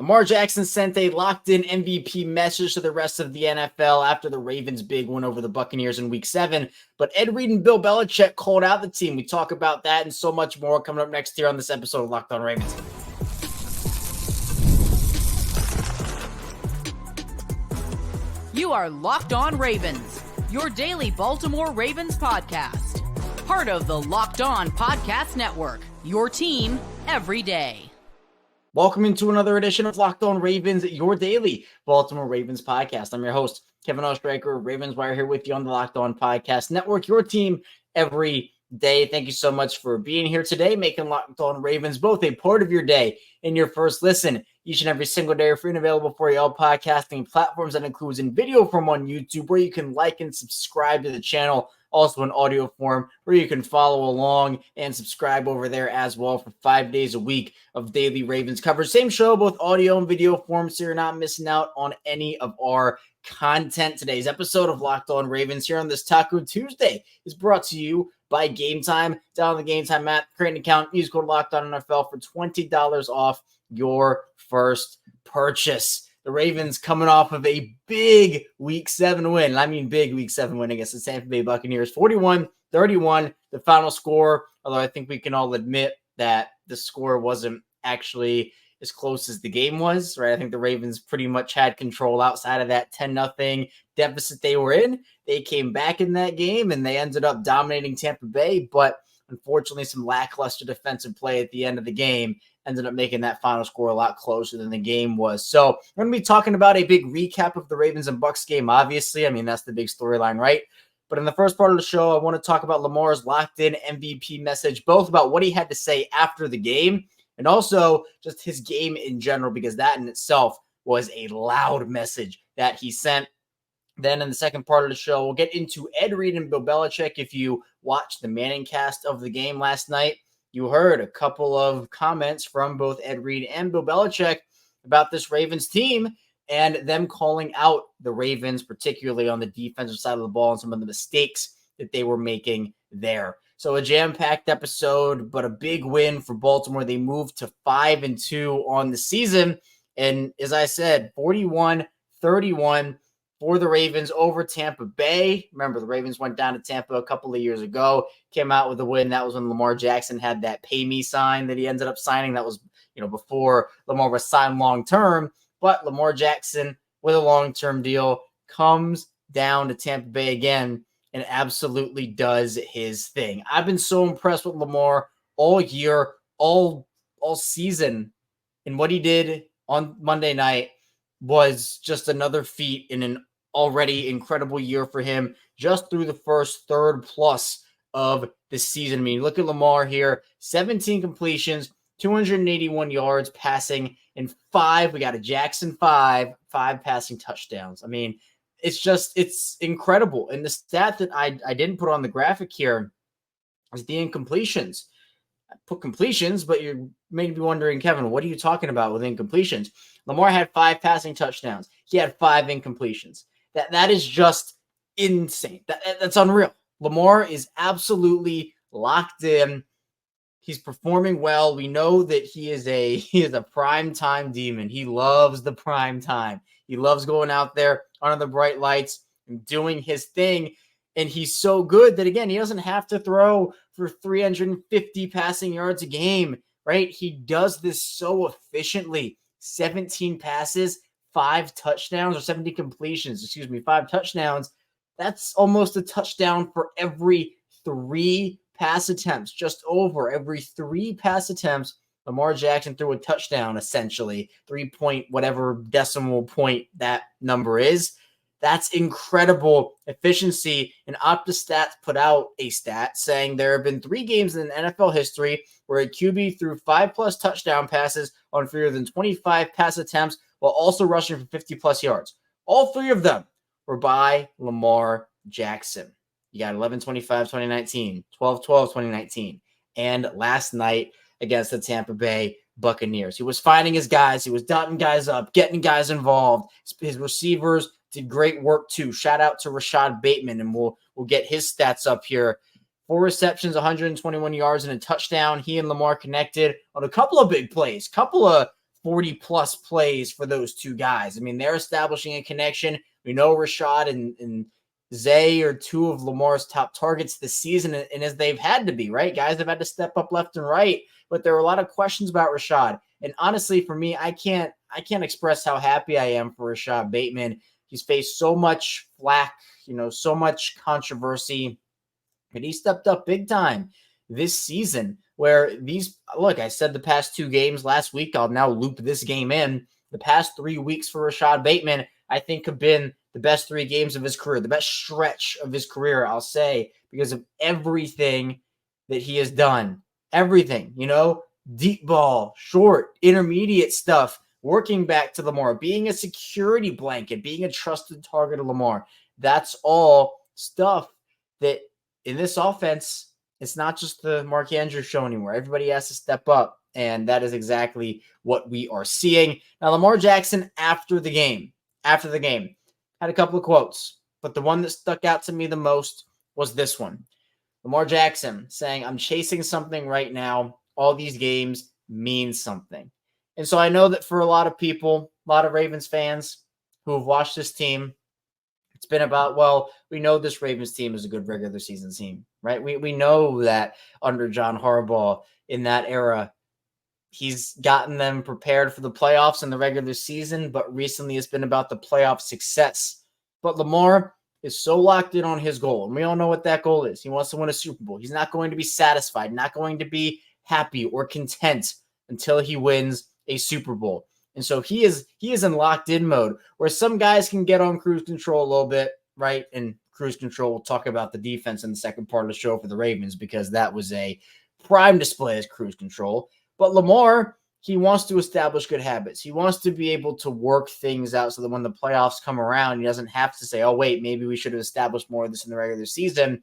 Lamar Jackson sent a locked-in MVP message to the rest of the NFL after the Ravens' big win over the Buccaneers in Week 7. But Ed Reed and Bill Belichick called out the team. We talk about that and so much more coming up next here on this episode of Locked On Ravens. You are Locked On Ravens, your daily Baltimore Ravens podcast. Part of the Locked On Podcast Network, your team every day. Welcome into another edition of Locked On Ravens, your daily Baltimore Ravens podcast. I'm your host, Kevin Oestreicher, Ravens Wire, here with you on the Locked On Podcast Network, your team every day. Thank you so much for being here today, making Locked On Ravens both a part of your day and your first listen each and every single day. Are free and available for you all podcasting platforms. That includes in video form on YouTube, where you can like and subscribe to the channel. Also in audio form, where you can follow along and subscribe over there as well for 5 days a week of daily Ravens coverage. Same show, both audio and video form, so you're not missing out on any of our content. Today's episode of Locked On Ravens here on this Taco Tuesday is brought to you by Game Time. Down the Game Time app, create an account, use code Locked On NFL for $20 off your first purchase. The Ravens coming off of a big Week 7 win. I mean big Week 7 win against the Tampa Bay Buccaneers. 41-31, the final score. Although I think we can all admit that the score wasn't actually as close as the game was, right? I think the Ravens pretty much had control outside of that 10-0 deficit they were in. They came back in that game, and they ended up dominating Tampa Bay. But unfortunately, some lackluster defensive play at the end of the game ended up making that final score a lot closer than the game was. So we're going to be talking about a big recap of the Ravens and Bucs game, obviously. I mean, that's the big storyline, right? But in the first part of the show, I want to talk about Lamar's locked-in MVP message, both about what he had to say after the game and also just his game in general, because that in itself was a loud message that he sent. Then in the second part of the show, we'll get into Ed Reed and Bill Belichick. If you watched the Manning cast of the game last night, you heard a couple of comments from both Ed Reed and Bill Belichick about this Ravens team and them calling out the Ravens, particularly on the defensive side of the ball and some of the mistakes that they were making there. So a jam-packed episode, but a big win for Baltimore. They moved to 5-2 on the season. And as I said, 41-31 for the Ravens over Tampa Bay. Remember, the Ravens went down to Tampa a couple of years ago, came out with a win. That was when Lamar Jackson had that pay me sign that he ended up signing. That was, before Lamar was signed long-term. But Lamar Jackson with a long-term deal comes down to Tampa Bay again and absolutely does his thing. I've been so impressed with Lamar all year, all season, and what he did on Monday night was just another feat in an already incredible year for him just through the first third plus of the season. I mean, look at Lamar here, 17 completions, 281 yards passing, and we got a Jackson five passing touchdowns. I mean, it's incredible. And the stat that I didn't put on the graphic here is the incompletions. I put completions, but you may be wondering, Kevin, what are you talking about with incompletions? Lamar had 5 passing touchdowns. He had 5 incompletions. That is just insane. That's unreal. Lamar is absolutely locked in. He's performing well. We know that he is a prime time demon. He loves the prime time. He loves going out there under the bright lights and doing his thing. And he's so good that, again, he doesn't have to throw for 350 passing yards a game, right? He does this so efficiently. 17 passes, 5 touchdowns, or 70 completions, 5 touchdowns. That's almost a touchdown for every 3 pass attempts, just over every 3 pass attempts. Lamar Jackson threw a touchdown, essentially, 3 point, whatever decimal point that number is. That's incredible efficiency. And OptaStats put out a stat saying there have been 3 games in NFL history where a QB threw 5+ touchdown passes on fewer than 25 pass attempts while also rushing for 50+ yards. All 3 of them were by Lamar Jackson. You got 11-25, 2019, 12-12, 2019, and last night against the Tampa Bay Buccaneers. He was finding his guys. He was dotting guys up, getting guys involved. His receivers did great work too. Shout out to Rashad Bateman, and we'll get his stats up here. 4 receptions, 121 yards, and a touchdown. He and Lamar connected on a couple of big plays, couple of 40-plus plays for those two guys. I mean, they're establishing a connection. We know Rashad and Zay are two of Lamar's top targets this season, and as they've had to be, right? Guys have had to step up left and right, but there were a lot of questions about Rashad. And honestly, for me, I can't express how happy I am for Rashad Bateman. He's faced so much flack, so much controversy, but he stepped up big time this season where I said the past two games last week, I'll now loop this game in. The past 3 weeks for Rashad Bateman, I think have been the best 3 games of his career, the best stretch of his career, I'll say, because of everything that he has done. Everything, deep ball, short, intermediate stuff, working back to Lamar, being a security blanket, being a trusted target of Lamar. That's all stuff that in this offense, it's not just the Mark Andrews show anymore. Everybody has to step up, and that is exactly what we are seeing. Now, Lamar Jackson after the game, had a couple of quotes, but the one that stuck out to me the most was this one. Lamar Jackson saying, "I'm chasing something right now. All these games mean something." And so I know that for a lot of people, a lot of Ravens fans who have watched this team, it's been about, well, we know this Ravens team is a good regular season team, right? We know that under John Harbaugh in that era, he's gotten them prepared for the playoffs in the regular season, but recently it's been about the playoff success. But Lamar is so locked in on his goal, and we all know what that goal is. He wants to win a Super Bowl. He's not going to be satisfied, not going to be happy or content until he wins a Super Bowl. And so he is in locked in mode where some guys can get on cruise control a little bit, right? And cruise control, we'll talk about the defense in the second part of the show for the Ravens because that was a prime display as cruise control. But Lamar, he wants to establish good habits. He wants to be able to work things out so that when the playoffs come around, he doesn't have to say, oh, wait, maybe we should have established more of this in the regular season.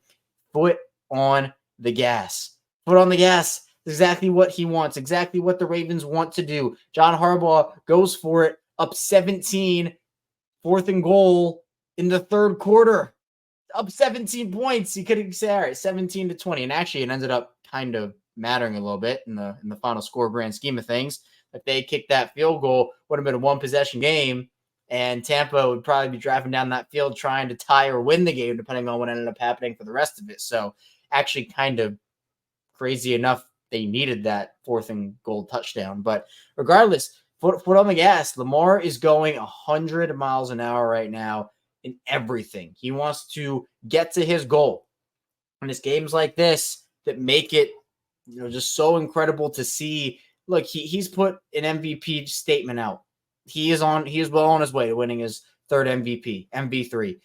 Foot on the gas. Foot on the gas. Exactly what he wants, exactly what the Ravens want to do. John Harbaugh goes for it, up 17, 4th and goal in the third quarter. Up 17 points. You could say, all right, 17-20. And actually, it ended up kind of mattering a little bit in the final score grand scheme of things. If they kicked that field goal, would have been a one-possession game, and Tampa would probably be driving down that field trying to tie or win the game, depending on what ended up happening for the rest of it. So actually kind of crazy enough, they needed that 4th and goal touchdown. But regardless, foot on the gas, Lamar is going 100 miles an hour right now in everything. He wants to get to his goal. And it's games like this that make it, just so incredible to see. Look, he's put an MVP statement out. He is well on his way to winning his 3rd MVP, MV3.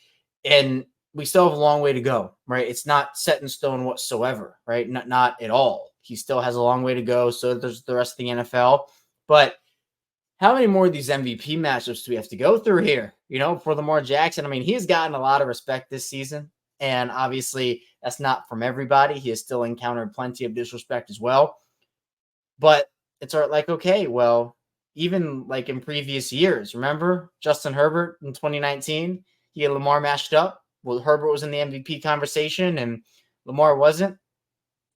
And we still have a long way to go, right? It's not set in stone whatsoever, right? Not at all. He still has a long way to go. So there's the rest of the NFL. But how many more of these MVP matchups do we have to go through here? For Lamar Jackson, I mean, he's gotten a lot of respect this season. And obviously, that's not from everybody. He has still encountered plenty of disrespect as well. But it's like, okay, well, even like in previous years, remember Justin Herbert in 2019? He and Lamar matched up. Well, Herbert was in the MVP conversation and Lamar wasn't.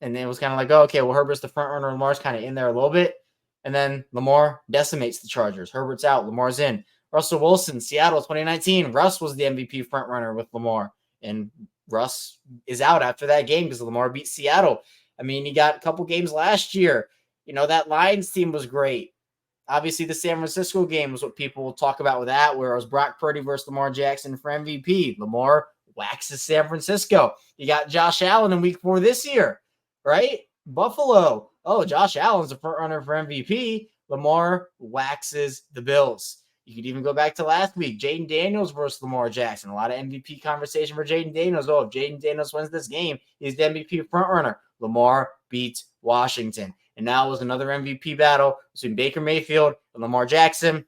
And it was kind of like, oh, okay, well, Herbert's the front runner. Lamar's kind of in there a little bit. And then Lamar decimates the Chargers. Herbert's out. Lamar's in. Russell Wilson, Seattle, 2019. Russ was the MVP front runner with Lamar. And Russ is out after that game because Lamar beat Seattle. I mean, he got a couple games last year. That Lions team was great. Obviously, the San Francisco game was what people will talk about with that, where it was Brock Purdy versus Lamar Jackson for MVP. Lamar waxes San Francisco. You got Josh Allen in week 4 this year, right? Buffalo. Oh, Josh Allen's a front runner for MVP. Lamar waxes the Bills. You could even go back to last week. Jaden Daniels versus Lamar Jackson. A lot of MVP conversation for Jaden Daniels. Oh, if Jaden Daniels wins this game, he's the MVP front runner. Lamar beats Washington. And now it was another MVP battle between Baker Mayfield and Lamar Jackson.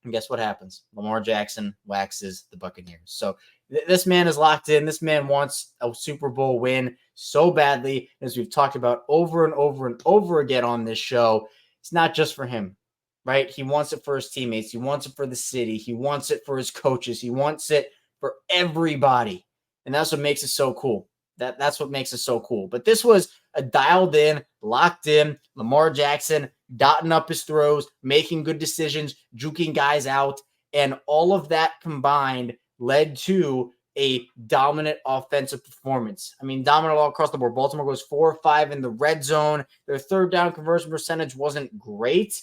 And guess what happens? Lamar Jackson waxes the Buccaneers. So this man is locked in. This man wants a Super Bowl win so badly, as we've talked about over and over and over again on this show. It's not just for him, right? He wants it for his teammates. He wants it for the city. He wants it for his coaches. He wants it for everybody. And that's what makes it so cool. That's what makes it so cool. But this was a dialed in, locked in Lamar Jackson dotting up his throws, making good decisions, juking guys out. And all of that combined led to a dominant offensive performance. I mean, dominant all across the board. Baltimore goes 4-5 in the red zone. Their third down conversion percentage wasn't great,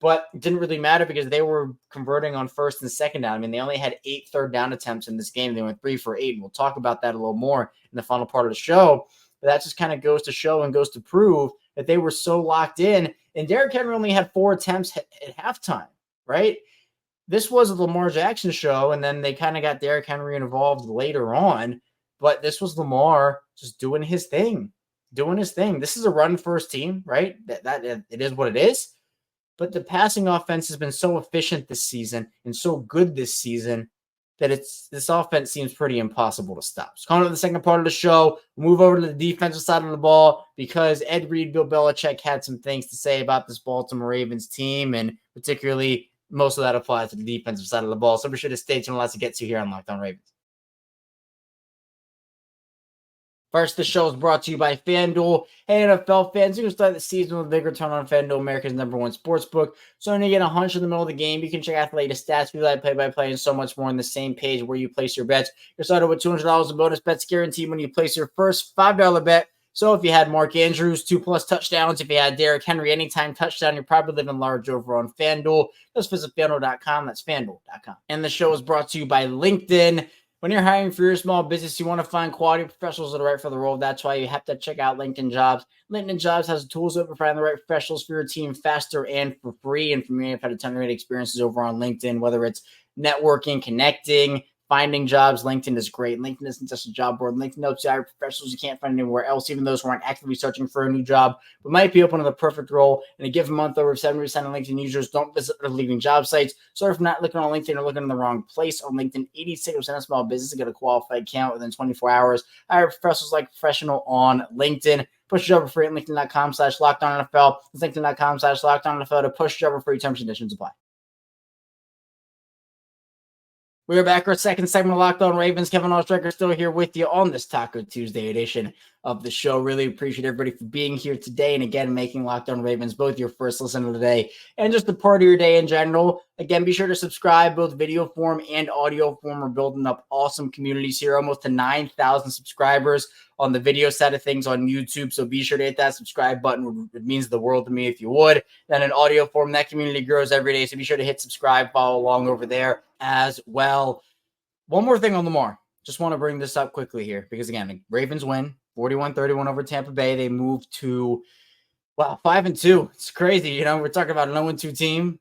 but it didn't really matter because they were converting on first and second down. I mean, they only had 8 third down attempts in this game. They went 3 for 8, and we'll talk about that a little more in the final part of the show. But that just kind of goes to show and goes to prove that they were so locked in. And Derrick Henry only had 4 attempts at halftime, right? This was a Lamar Jackson show, and then they kind of got Derrick Henry involved later on. But this was Lamar just doing his thing. This is a run-first team, right? That it is what it is. But the passing offense has been so efficient this season and so good this season that this offense seems pretty impossible to stop. So coming to the second part of the show, we'll move over to the defensive side of the ball because Ed Reed, Bill Belichick had some things to say about this Baltimore Ravens team, and particularly most of that applies to the defensive side of the ball. So be sure to stay tuned. Lots to get to here on Locked On Ravens. First, the show is brought to you by FanDuel. Hey, NFL fans, you can start the season with a big return on FanDuel, America's #1 sportsbook. So when you get a hunch in the middle of the game, you can check out the latest stats, real-life play-by-play, and so much more on the same page where you place your bets. You're started with $200 in bonus bets guaranteed when you place your first $5 bet. So if you had Mark Andrews, 2+ touchdowns, if you had Derrick Henry, anytime touchdown, you're probably living large over on FanDuel. Just visit FanDuel.com. That's FanDuel.com. And the show is brought to you by LinkedIn. When you're hiring for your small business, you want to find quality professionals that are right for the role. That's why you have to check out LinkedIn Jobs. LinkedIn Jobs has the tools to find the right professionals for your team faster and for free. And for me, I've had a ton of great experiences over on LinkedIn, whether it's networking, connecting, finding jobs. LinkedIn is great. LinkedIn isn't just a job board. LinkedIn helps you hire professionals you can't find anywhere else, even those who aren't actively searching for a new job, but might be open to the perfect role. In a given month, over 70% of LinkedIn users don't visit their leading job sites. So if not looking on LinkedIn or looking in the wrong place on LinkedIn, 86% of small businesses get a qualified account within 24 hours. Hire professionals like professional on LinkedIn. Push your job for free at LinkedIn.com/LockedOnNFL. It's LinkedIn.com/LockedOnNFL to push your job for free. Terms and conditions apply. We are back. Our second segment of Locked On Ravens. Kevin Ostreicher still here with you on this Taco Tuesday edition of the show. Really appreciate everybody for being here today. And again, making Locked On Ravens both your first listen of the day and just a part of your day in general. Again, be sure to subscribe, both video form and audio form. We're building up awesome communities here, almost to 9,000 subscribers on the video side of things on YouTube. So be sure to hit that subscribe button. It means the world to me if you would. Then in audio form, that community grows every day. So be sure to hit subscribe, follow along over there as well. One more thing on Lamar. Just want to bring this up quickly here because, again, Ravens win 41-31 over Tampa Bay. They moved to, 5-2. It's crazy. You know, we're talking about an 0-2 team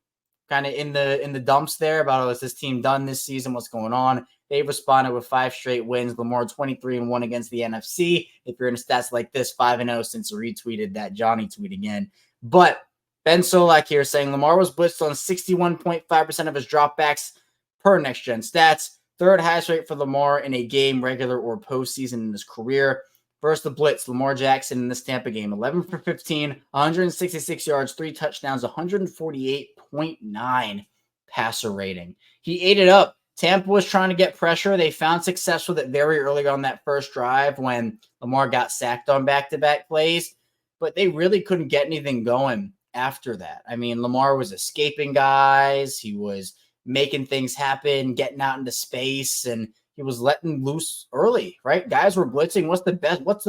kind of in the dumps there about, is this team done this season? What's going on? They've responded with 5 straight wins. Lamar 23-1 against the NFC. If you're in stats like this, 5-0 since retweeted that Johnny tweet again. But Ben Solak here saying Lamar was blitzed on 61.5% of his dropbacks per Next Gen Stats. Third highest rate for Lamar in a game, regular or postseason in his career. First, the blitz, Lamar Jackson in this Tampa game, 11 for 15, 166 yards, 3 touchdowns, 148.9 passer rating. He ate it up. Tampa was trying to get pressure. They found success with it very early on that first drive when Lamar got sacked on back-to-back plays, but they really couldn't get anything going after that. I mean, Lamar was escaping guys. He was making things happen, getting out into space, and he was letting loose early, right? Guys were blitzing. What's the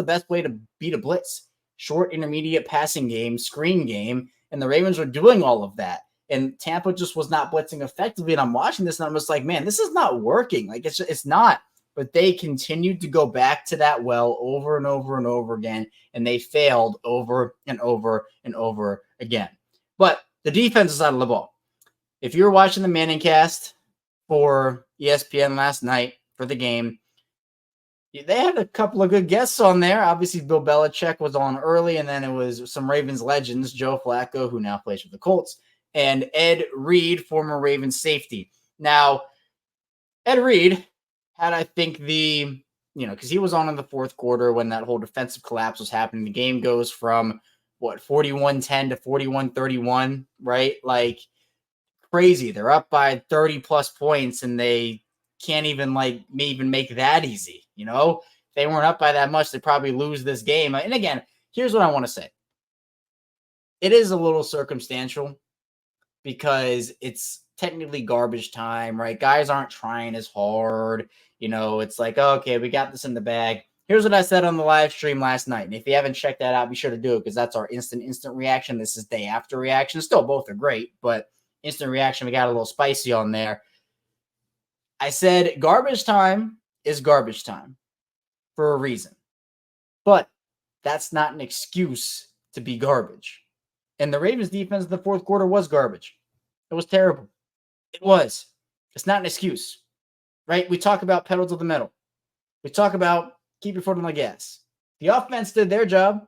best way to beat a blitz? Short, intermediate passing game, screen game, and the Ravens were doing all of that. And Tampa just was not blitzing effectively. And I'm watching this and I'm just like, man, this is not working. Like it's not. But they continued to go back to that well over and over and over again. And they failed over and over and over again. But the defense is out of the ball. If you were watching the Manning cast for ESPN last night for the game, they had a couple of good guests on there. Obviously, Bill Belichick was on early, and then it was some Ravens legends, Joe Flacco, who now plays for the Colts, and Ed Reed, former Ravens safety. Now, Ed Reed had, I think, because he was on in the fourth quarter when that whole defensive collapse was happening. The game goes from, 41-10 to 41-31, right? Like, crazy. They're up by 30-plus points, and they can't even make that easy, you know? If they weren't up by that much, they'd probably lose this game. And again, here's what I want to say. it is a little circumstantial because it's technically garbage time, right? Guys aren't trying as hard. It's like, okay, we got this in the bag. Here's what I said on the live stream last night. And if you haven't checked that out, be sure to do it because that's our instant reaction. This is day after reaction. Still, both are great, but instant reaction, we got a little spicy on there. I said garbage time is garbage time for a reason. But that's not an excuse to be garbage. And the Ravens defense in the fourth quarter was garbage. It was terrible. It was. It's not an excuse, right? We talk about pedal to the metal. We talk about keep your foot on the gas. The offense did their job,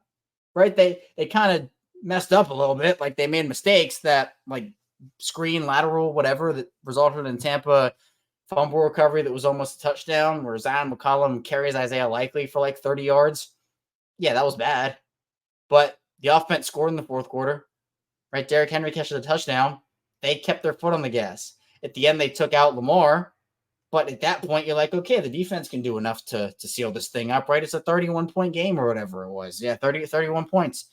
right? They kind of messed up a little bit. Like they made mistakes that like screen, lateral, whatever, that resulted in Tampa fumble recovery that was almost a touchdown where Zion McCollum carries Isaiah Likely for like 30 yards. Yeah, that was bad. But the offense scored in the fourth quarter, right? Derrick Henry catches a touchdown. They kept their foot on the gas. At the end, they took out Lamar. But at that point, you're like, okay, the defense can do enough to seal this thing up, right? It's a 31-point game or whatever it was. Yeah, 31 points.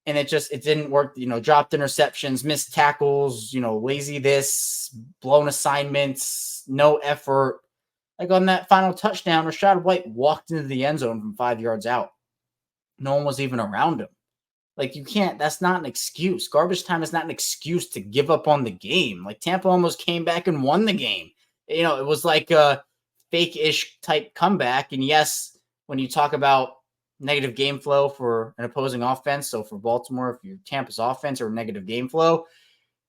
And it didn't work, dropped interceptions, missed tackles, lazy this, blown assignments, no effort. Like on that final touchdown, Rachaad White walked into the end zone from 5 yards out. No one was even around him. Like you can't, that's not an excuse. Garbage time is not an excuse to give up on the game. Like Tampa almost came back and won the game. It was like a fake-ish type comeback. And yes, when you talk about negative game flow for an opposing offense, so for Baltimore, if you're Tampa's offense or negative game flow,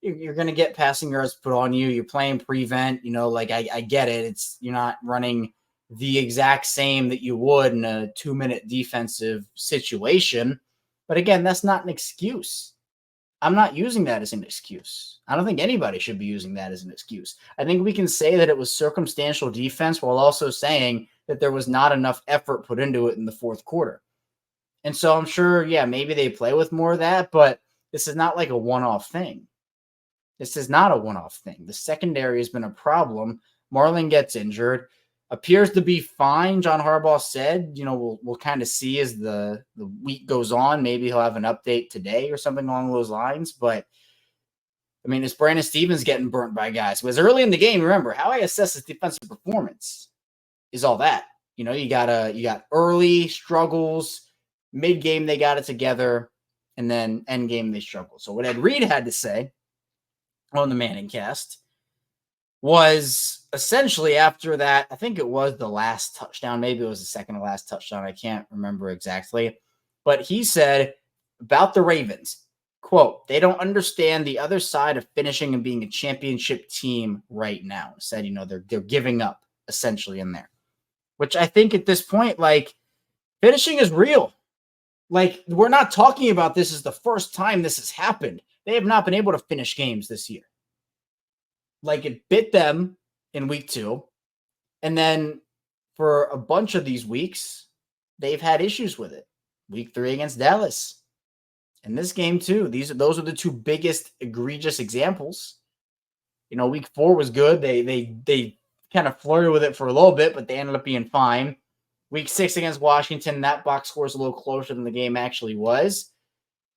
you're going to get passing yards put on you. You're playing prevent, I get it. You're not running the exact same that you would in a 2-minute defensive situation. But again, that's not an excuse. I'm not using that as an excuse. I don't think anybody should be using that as an excuse. I think we can say that it was circumstantial defense while also saying that there was not enough effort put into it in the fourth quarter. And so I'm sure, yeah, maybe they play with more of that, but this is not like a one-off thing. This is not a one-off thing. The secondary has been a problem. Marlon gets injured. Appears to be fine, John Harbaugh said. We'll kind of see as the week goes on. Maybe he'll have an update today or something along those lines. But, it's Brandon Stevens getting burnt by guys. Because early in the game, remember, how I assess his defensive performance is all that. You got early struggles, mid-game they got it together, and then end-game they struggled. So what Ed Reed had to say on the Manning cast was essentially after that, I think it was the last touchdown. Maybe it was the second to last touchdown. I can't remember exactly. But he said about the Ravens, quote, they don't understand the other side of finishing and being a championship team right now. Said, they're giving up essentially in there. Which I think at this point, like, finishing is real. Like, we're not talking about this as the first time this has happened. They have not been able to finish games this year. Like, it bit them in week 2. And then for a bunch of these weeks, they've had issues with it. Week 3 against Dallas. And this game too. Those are the two biggest egregious examples. Week 4 was good. They kind of flirted with it for a little bit, but they ended up being fine. Week 6 against Washington, that box score is a little closer than the game actually was.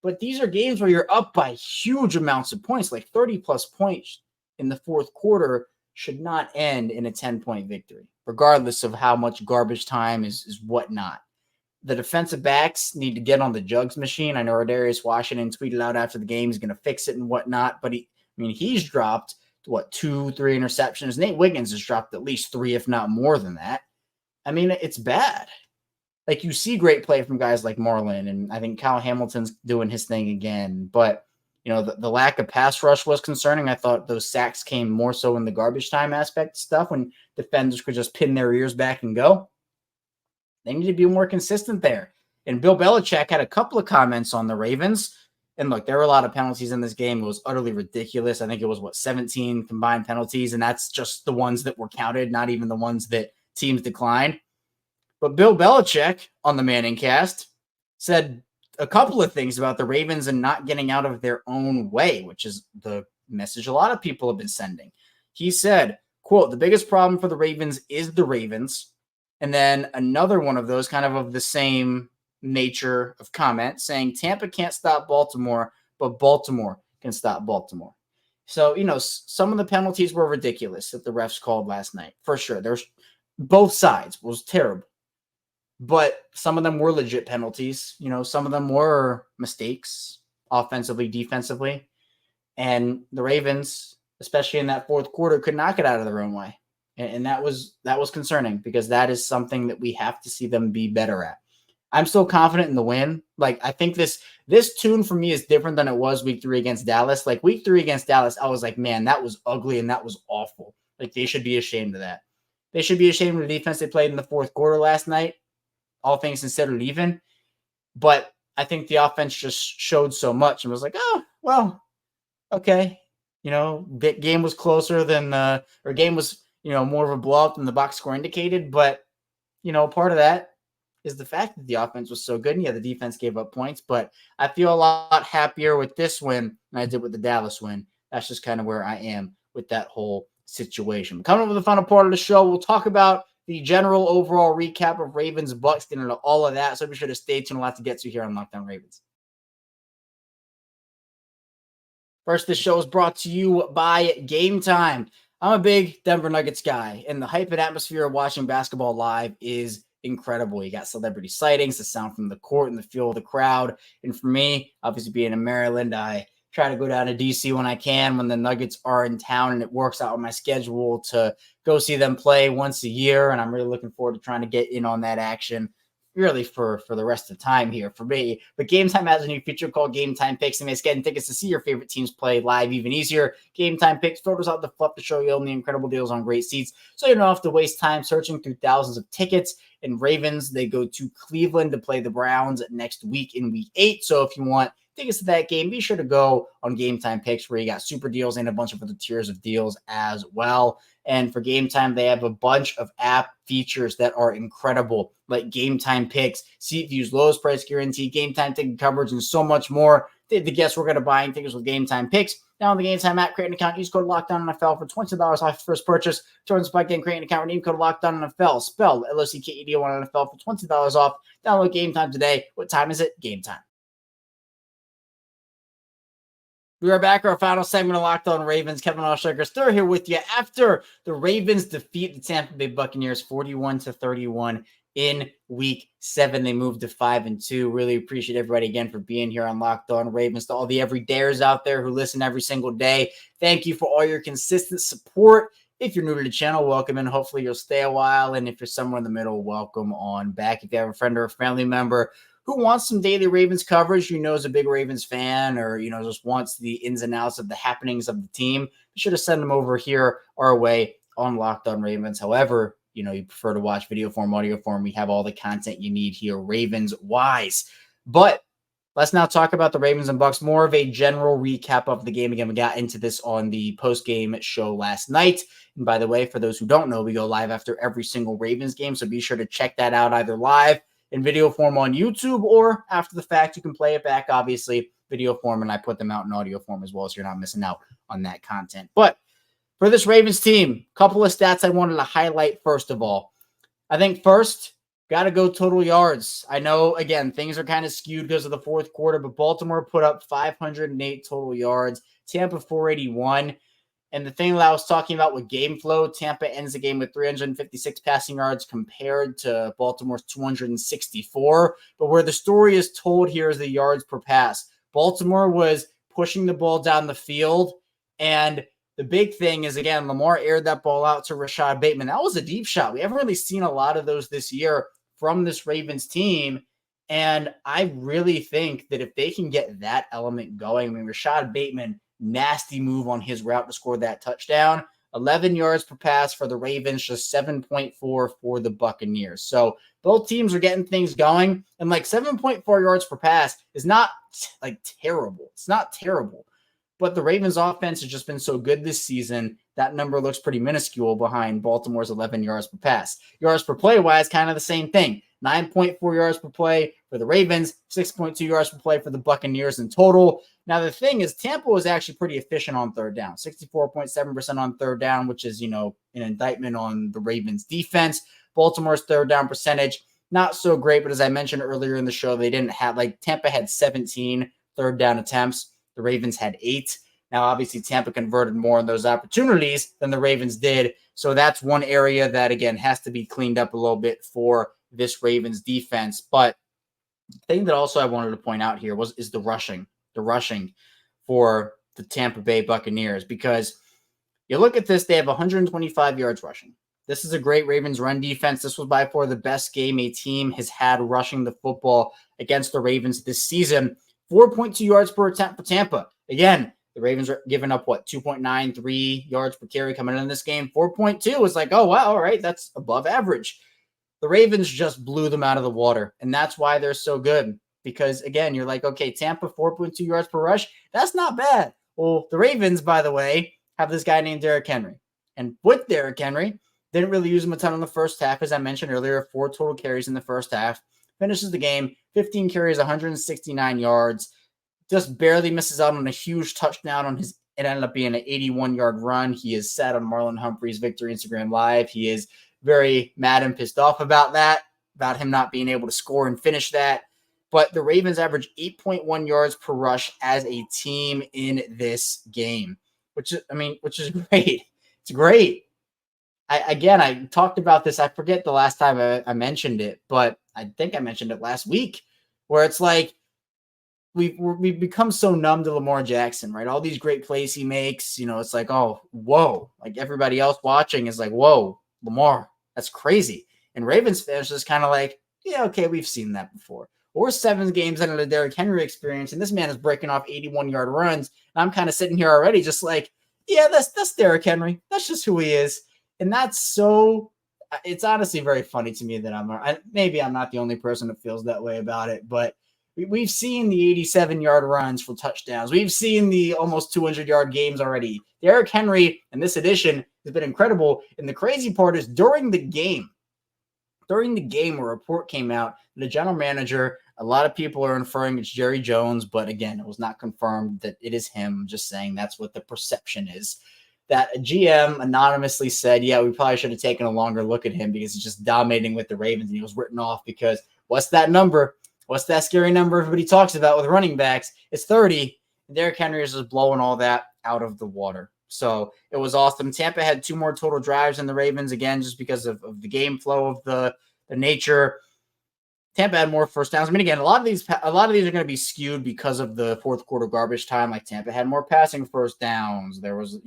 But these are games where you're up by huge amounts of points, like 30-plus points in the fourth quarter should not end in a 10-point victory, regardless of how much garbage time is whatnot. The defensive backs need to get on the jugs machine. I know Darius Washington tweeted out after the game he's going to fix it and whatnot, but he's dropped, 2-3 interceptions. Nate Wiggins has dropped at least 3, if not more than that. It's bad. Like, you see great play from guys like Marlon, and I think Kyle Hamilton's doing his thing again. But, the lack of pass rush was concerning. I thought those sacks came more so in the garbage time aspect stuff when defenders could just pin their ears back and go. They need to be more consistent there. And Bill Belichick had a couple of comments on the Ravens. And look, there were a lot of penalties in this game. It was utterly ridiculous. I think it was, 17 combined penalties, and that's just the ones that were counted, not even the ones that teams declined. But Bill Belichick on the Manning cast said a couple of things about the Ravens and not getting out of their own way, which is the message a lot of people have been sending. He said, quote, the biggest problem for the Ravens is the Ravens. And then another one of those kind of the same nature of comment saying Tampa can't stop Baltimore, but Baltimore can stop Baltimore. So, some of the penalties were ridiculous that the refs called last night, for sure. There's both sides was terrible, but some of them were legit penalties. Some of them were mistakes offensively, defensively, and the Ravens, especially in that fourth quarter, could not get out of their own way. And that was concerning because that is something that we have to see them be better at. I'm still confident in the win. Like, I think this tune for me is different than it was week 3 against Dallas. Like, week 3 against Dallas, I was like, man, that was ugly and that was awful. Like, they should be ashamed of that. They should be ashamed of the defense they played in the fourth quarter last night, all things considered even. But I think the offense just showed so much and was like, oh, well, okay. The game was closer than or game was, more of a blowout than the box score indicated. But, part of that is the fact that the offense was so good. And yeah, the defense gave up points, but I feel a lot happier with this win than I did with the Dallas win. That's just kind of where I am with that whole situation. Coming up with the final part of the show, we'll talk about the general overall recap of Ravens Bucks, getting into all of that. So be sure to stay tuned. A lot to get to here on Locked On Ravens. First, this show is brought to you by Game Time. I'm a big Denver Nuggets guy, and the hype and atmosphere of watching basketball live is incredible. You got celebrity sightings, the sound from the court, and the feel of the crowd. And for me, obviously being in Maryland, I try to go down to DC when I can, when the Nuggets are in town, and it works out on my schedule to go see them play once a year. And I'm really looking forward to trying to get in on that action really for the rest of the time here for me. But Game Time has a new feature called Game Time Picks. It makes getting tickets to see your favorite teams play live even easier. Game Time Picks filters out the fluff to show you only incredible deals on great seats, so you don't have to waste time searching through thousands of tickets. And Ravens, they go to Cleveland to play the Browns next week in week 8. So if you want tickets to that game, be sure to go on Game Time Picks, where you got super deals and a bunch of other tiers of deals as well. And for Game Time, they have a bunch of app features that are incredible, like Game Time Picks, seat views, lowest price guarantee, Game Time ticket coverage, and so much more. The guesswork out of buying tickets with Game Time Picks. Now on the Game Time app, create an account, use code LOCKDOWNNFL for $20 off your first purchase. Join the Spike and create an account, redeem code LOCKDOWNNFL, spelled LOCKED1NFL for $20 off. Download Game Time today. What time is it? Game Time. We are back. Our final segment of Locked On Ravens. Kevin Oestreicher still here with you after the Ravens defeat the Tampa Bay Buccaneers 41-31 in week 7. They moved to 5-2. Really appreciate everybody again for being here on Locked On Ravens. To all the everydayers out there who listen every single day, thank you for all your consistent support. If you're new to the channel, welcome, and hopefully you'll stay a while. And if you're somewhere in the middle, welcome on back. If you have a friend or a family member who wants some daily Ravens coverage, is a big Ravens fan, or, just wants the ins and outs of the happenings of the team, be sure to send them over here our way on Locked On Ravens. However, you prefer to watch video form, audio form, we have all the content you need here, Ravens-wise. But let's now talk about the Ravens and Bucks, more of a general recap of the game. Again, we got into this on the post-game show last night. And by the way, for those who don't know, we go live after every single Ravens game, so be sure to check that out either live in video form on YouTube, or after the fact, you can play it back, obviously, video form, and I put them out in audio form as well, so you're not missing out on that content. But for this Ravens team, a couple of stats I wanted to highlight first of all. I think first, got to go total yards. I know, again, things are kind of skewed because of the fourth quarter, but Baltimore put up 508 total yards, Tampa 481. And the thing that I was talking about with game flow, Tampa ends the game with 356 passing yards compared to Baltimore's 264. But where the story is told here is the yards per pass. Baltimore was pushing the ball down the field. And the big thing is, again, Lamar aired that ball out to Rashad Bateman. That was a deep shot. We haven't really seen a lot of those this year from this Ravens team. And I really think that if they can get that element going, Rashad Bateman, nasty move on his route to score that touchdown. 11 yards per pass for the Ravens, just 7.4 for the Buccaneers. So both teams are getting things going. And 7.4 yards per pass is not terrible. It's not terrible. But the Ravens offense has just been so good this season, that number looks pretty minuscule behind Baltimore's 11 yards per pass. Yards per play wise, kind of the same thing. 9.4 yards per play for the Ravens, 6.2 yards per play for the Buccaneers in total. Now, the thing is, Tampa was actually pretty efficient on third down, 64.7% on third down, which is, an indictment on the Ravens defense. Baltimore's third down percentage, not so great, but as I mentioned earlier in the show, they didn't have, like, Tampa had 17 third down attempts. The Ravens had 8. Now, obviously, Tampa converted more on those opportunities than the Ravens did. So that's one area that, again, has to be cleaned up a little bit for this Ravens defense. But the thing that also I wanted to point out here is the rushing for the Tampa Bay Buccaneers, because you look at this, they have 125 yards rushing. This is a great Ravens run defense. This was by far the best game a team has had rushing the football against the Ravens this season. 4.2 yards per attempt for Tampa. Again, the Ravens are giving up, 2.93 yards per carry coming in this game. 4.2 is like, oh, wow, all right, that's above average. The Ravens just blew them out of the water, and that's why they're so good. Because, again, you're like, okay, Tampa, 4.2 yards per rush, that's not bad. Well, the Ravens, by the way, have this guy named Derrick Henry. And with Derrick Henry, didn't really use him a ton in the first half. As I mentioned earlier, 4 total carries in the first half. Finishes the game, 15 carries, 169 yards. Just barely misses out on a huge touchdown on his. It ended up being an 81-yard run. He is sad on Marlon Humphrey's victory Instagram Live. He is very mad and pissed off about that, about him not being able to score and finish that. But the Ravens average 8.1 yards per rush as a team in this game, which is great. It's great. I talked about this. I forget the last time I mentioned it, but I think I mentioned it last week, where it's like we've become so numb to Lamar Jackson, right? All these great plays he makes, it's like, oh, whoa. Like, everybody else watching is like, whoa, Lamar, that's crazy. And Ravens fans just kind of like, yeah, okay, we've seen that before. Or 7 games into the Derrick Henry experience, and this man is breaking off 81-yard runs, and I'm kind of sitting here already just like, yeah, that's Derrick Henry. That's just who he is. And it's honestly very funny to me that maybe I'm not the only person that feels that way about it, but we've seen the 87-yard runs for touchdowns. We've seen the almost 200-yard games already. Derrick Henry in this edition has been incredible. And the crazy part is during the game, a report came out, the general manager, a lot of people are inferring it's Jerry Jones, but again, it was not confirmed that it is him. I'm just saying that's what the perception is. That a GM anonymously said, yeah, we probably should have taken a longer look at him because he's just dominating with the Ravens, and he was written off because what's that number? What's that scary number everybody talks about with running backs? It's 30. And Derrick Henry is just blowing all that out of the water. So it was awesome. Tampa had 2 more total drives than the Ravens, again, just because of the game flow of the nature. Tampa had more first downs. I mean, again, a lot of these are going to be skewed because of the fourth quarter garbage time. Like, Tampa had more passing first downs. There was,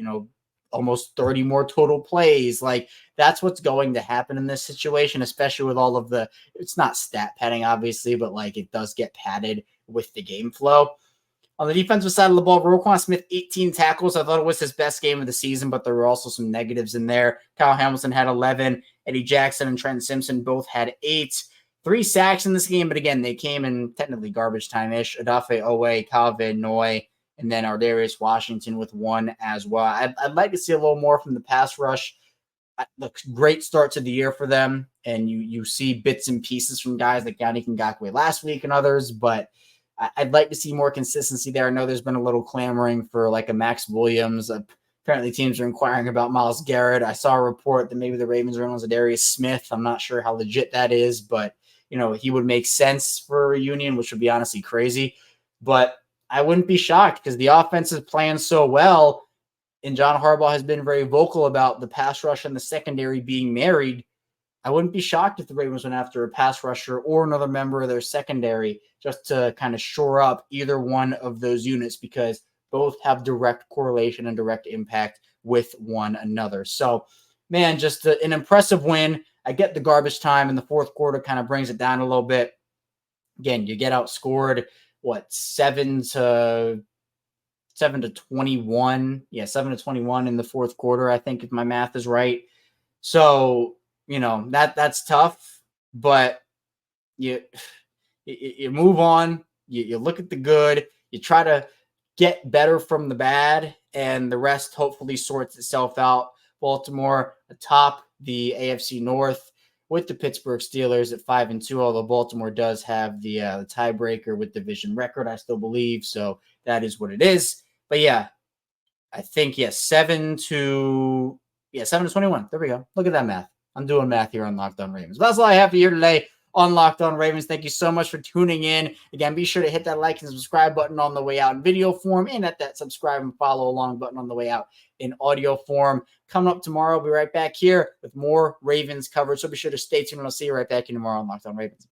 almost 30 more total plays. Like, that's what's going to happen in this situation, especially with all of it's not stat padding, obviously, but like, it does get padded with the game flow. On the defensive side of the ball, Roquan Smith, 18 tackles. I thought it was his best game of the season, but there were also some negatives in there. Kyle Hamilton had 11. Eddie Jackson and Trent Simpson both had 8. 3 sacks in this game, but again, they came in technically garbage time-ish. Odafe Owe, Calvin Noy, and then Ardarius Washington with 1 as well. I'd like to see a little more from the pass rush. Look, great start to the year for them, and you see bits and pieces from guys like Yannick Ngakoue last week and others, but I'd like to see more consistency there. I know there's been a little clamoring for like a Max Williams. Apparently teams are inquiring about Myles Garrett. I saw a report that maybe the Ravens are on Zadarius Smith. I'm not sure how legit that is, but he would make sense for a reunion, which would be honestly crazy. But I wouldn't be shocked because the offense is playing so well, and John Harbaugh has been very vocal about the pass rush and the secondary being married. I wouldn't be shocked if the Ravens went after a pass rusher or another member of their secondary just to kind of shore up either one of those units, because both have direct correlation and direct impact with one another. So, man, just an impressive win. I get the garbage time in the fourth quarter kind of brings it down a little bit. Again, you get outscored, 7-21? Yeah, 7-21 in the fourth quarter, I think, if my math is right. So, that's tough, but you move on. You look at the good. You try to get better from the bad, and the rest hopefully sorts itself out. Baltimore atop the AFC North with the Pittsburgh Steelers at 5-2, although Baltimore does have the tiebreaker with division record, I still believe. So that is what it is. But yeah, I think, 7-21. There we go. Look at that math. I'm doing math here on Locked On Ravens. But that's all I have for you today on Locked On Ravens. Thank you so much for tuning in. Again, be sure to hit that like and subscribe button on the way out in video form, and at that subscribe and follow along button on the way out in audio form. Coming up tomorrow, we'll be right back here with more Ravens coverage. So be sure to stay tuned. I'll see you right back in tomorrow on Locked On Ravens.